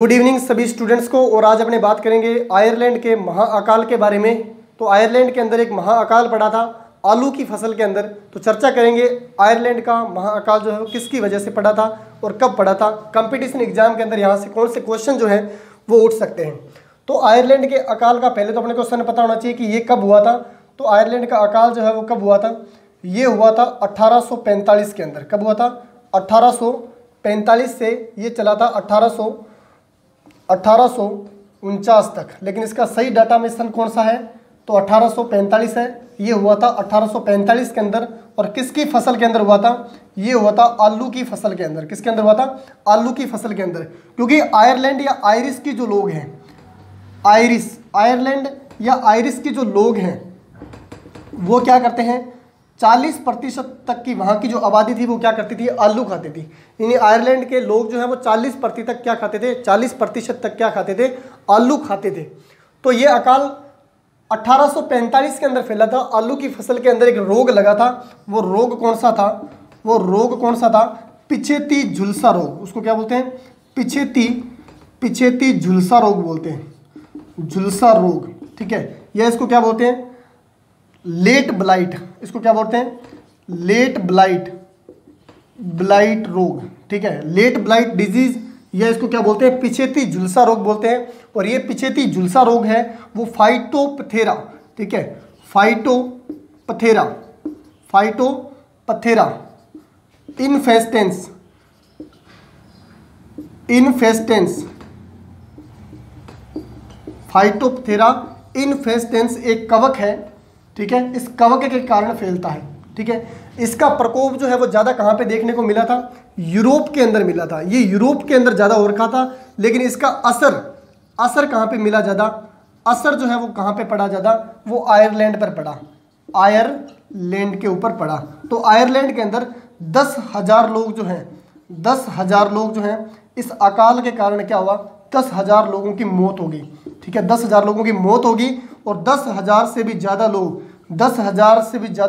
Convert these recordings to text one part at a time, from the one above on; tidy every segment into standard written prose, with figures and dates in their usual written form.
Good evening सभी students को। और आज अपने बात करेंगे आयरलैंड के महाअकाल के बारे में। तो आयरलैंड के अंदर एक महाअकाल पड़ा था आलू की फसल के अंदर। तो चर्चा करेंगे आयरलैंड का महाअकाल जो है वो किसकी वजह से पड़ा था और कब पड़ा था। कंपटीशन एग्जाम के अंदर यहाँ से कौन से क्वेश्चन जो है वो उठ सकते हैं। तो आयरलैंड के अकाल का पहले तो अपने को सन पता होना चाहिए कि ये कब हुआ था। तो आयरलैंड का अकाल जो है वो कब हुआ था, ये हुआ था 1845 के अंदर। कब हुआ था? 1845 से ये चला था 1849 तक। लेकिन इसका सही डाटा में सन कौन सा है? तो 1845 है। ये हुआ था 1845 के अंदर। और किसकी फसल के अंदर हुआ था? ये हुआ था आलू की फसल के अंदर। किसके अंदर हुआ था? आलू की फसल के अंदर। क्योंकि आयरलैंड या आयरिश की जो लोग हैं, आयरलैंड या आयरिश के जो लोग हैं वो क्या करते हैं, 40% तक की वहाँ की जो आबादी थी वो क्या करती थी? आलू खाती थी। यानी आयरलैंड के लोग जो है वो 40% तक क्या खाते थे? 40% तक क्या खाते थे? आलू खाते थे। तो ये अकाल 1845 के अंदर फैला था। आलू की फसल के अंदर एक रोग लगा था। वो रोग कौन सा था? वो रोग कौन सा था? पिछेती झुलसा रोग। उसको क्या बोलते हैं? पिछेती झुलसा रोग बोलते हैं। झुलसा रोग, ठीक है। या इसको क्या बोलते हैं? Late blight. इसको क्या बोलते हैं? लेट ब्लाइट रोग, ठीक है। लेट ब्लाइट डिजीज, या इसको क्या बोलते हैं? पिछेती झुलसा रोग बोलते हैं। और ये पिछेती झुलसा रोग है वो फाइटोपथेरा, ठीक है। फाइटोपथेरा इन्फेस्टेंस एक कवक है, ठीक है। इस कवक के कारण फैलता है, ठीक है। इसका प्रकोप जो है वो ज़्यादा कहाँ पे देखने को मिला था? यूरोप के अंदर मिला था। ये यूरोप के अंदर ज़्यादा हो रखा था। लेकिन इसका असर कहाँ पे मिला ज़्यादा? असर जो है वो कहाँ पे पड़ा ज़्यादा? वो आयरलैंड पर पड़ा, आयरलैंड के ऊपर पड़ा। तो आयरलैंड के अंदर 10,000 लोग जो हैं, 10,000 लोग जो हैं इस अकाल के कारण क्या हुआ? 10,000 लोगों की मौत होगी, ठीक है। 10,000 लोगों की मौत होगी। और 10,000 से भी ज़्यादा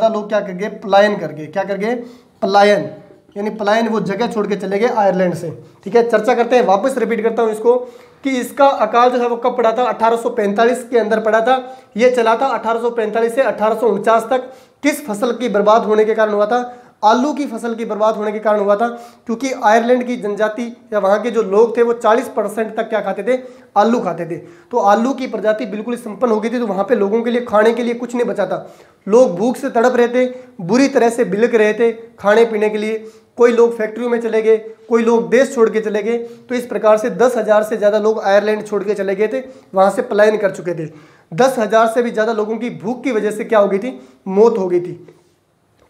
लोग क्या कर गए? पलायन कर गए। क्या कर गए? पलायन, यानी पलायन, वो जगह छोड़ के चले गए आयरलैंड से, ठीक है। चर्चा करते हैं, वापस रिपीट करता हूँ इसको कि इसका अकाल जो है वो कब पड़ा था? 1845 के अंदर पड़ा था। ये चला था 1845 से 1849 तक। किस फसल की बर्बाद होने के कारण हुआ था? आलू की फसल की बर्बाद होने के कारण हुआ था। क्योंकि आयरलैंड की जनजाति या वहाँ के जो लोग थे वो 40% तक क्या खाते थे? आलू खाते थे। तो आलू की प्रजाति बिल्कुल संपन्न हो गई थी। तो वहाँ पे लोगों के लिए खाने के लिए कुछ नहीं बचा था। लोग भूख से तड़प रहे थे, बुरी तरह से बिलक रहे थे खाने पीने के लिए। कोई लोग फैक्ट्रियों में चले गए, कोई लोग देश छोड़ के चले गए। तो इस प्रकार से 10,000 से ज़्यादा लोग आयरलैंड छोड़ के चले गए थे, वहाँ से पलायन कर चुके थे। 10,000 से भी ज़्यादा लोगों की भूख की वजह से क्या हो गई थी? मौत हो गई थी,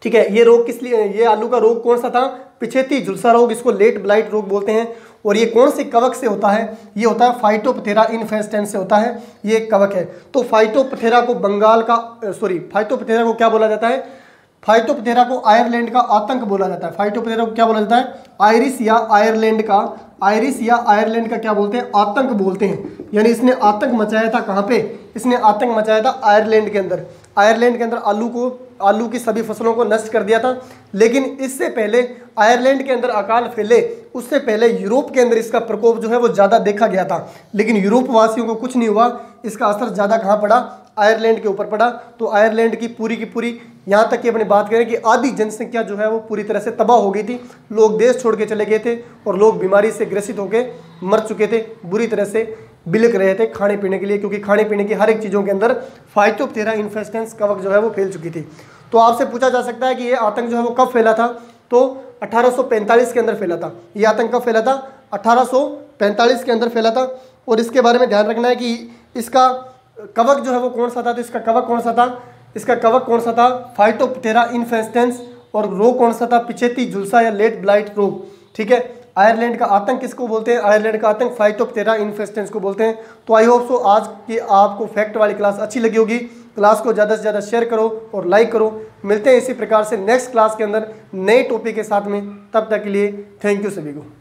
ठीक है। ये रोग किस लिए? ये आलू का रोग कौन सा था? पिछेती झुलसा रोग, इसको लेट ब्लाइट रोग बोलते हैं। और ये कौन से कवक से होता है? ये होता है फाइटोपथेरा इन्फेस्टेंस से होता है। ये एक कवक है। तो फाइटोपथेरा को फाइटोपथेरा को क्या बोला जाता है? फाइटोपथेरा को आयरलैंड का आतंक बोला जाता है। फाइटोपथेरा को क्या बोला जाता है? आयरिश या आयरलैंड का क्या बोलते हैं? आतंक बोलते हैं। यानी इसने आतंक मचाया था कहाँ पे? इसने आतंक मचाया था आयरलैंड के अंदर। आयरलैंड के अंदर आलू की सभी फसलों को नष्ट कर दिया था। लेकिन इससे पहले आयरलैंड के अंदर अकाल फैले, उससे पहले यूरोप के अंदर इसका प्रकोप जो है वो ज़्यादा देखा गया था। लेकिन यूरोप वासियों को कुछ नहीं हुआ। इसका असर ज़्यादा कहाँ पड़ा? आयरलैंड के ऊपर पड़ा। तो आयरलैंड की पूरी यहाँ तक कि अपनी बात करें कि आधी जनसंख्या जो है वो पूरी तरह से तबाह हो गई थी। लोग देश छोड़ के चले गए थे और लोग बीमारी से ग्रसित होकर मर चुके थे, बुरी तरह से बिलक रहे थे खाने पीने के लिए। क्योंकि खाने पीने की हर एक चीज़ों के अंदर फाइटोपथेरा इन्फेस्टेंस कवक जो है वो फैल चुकी थी। तो आपसे पूछा जा सकता है कि ये आतंक जो है वो कब फैला था? तो 1845 के अंदर फैला था। ये आतंक कब फैला था? 1845 के अंदर फैला था। और इसके बारे में ध्यान रखना है कि इसका कवक जो है वो कौन सा था? तो इसका कवक कौन सा था? फाइटोपथेरा इन्फेस्टेंस। और रोग कौन सा था? पिछेती झुलसा या लेट ब्लाइट रोग, ठीक है। आयरलैंड का आतंक किसको बोलते हैं? आयरलैंड का आतंक फाइटोपथेरा इन्फेस्टेंस को बोलते हैं। तो आई होप सो आज की आपको फैक्ट वाली क्लास अच्छी लगी होगी। क्लास को ज़्यादा से ज़्यादा शेयर करो और लाइक करो। मिलते हैं इसी प्रकार से नेक्स्ट क्लास के अंदर नए टॉपिक के साथ में। तब तक के लिए थैंक यू सभी को।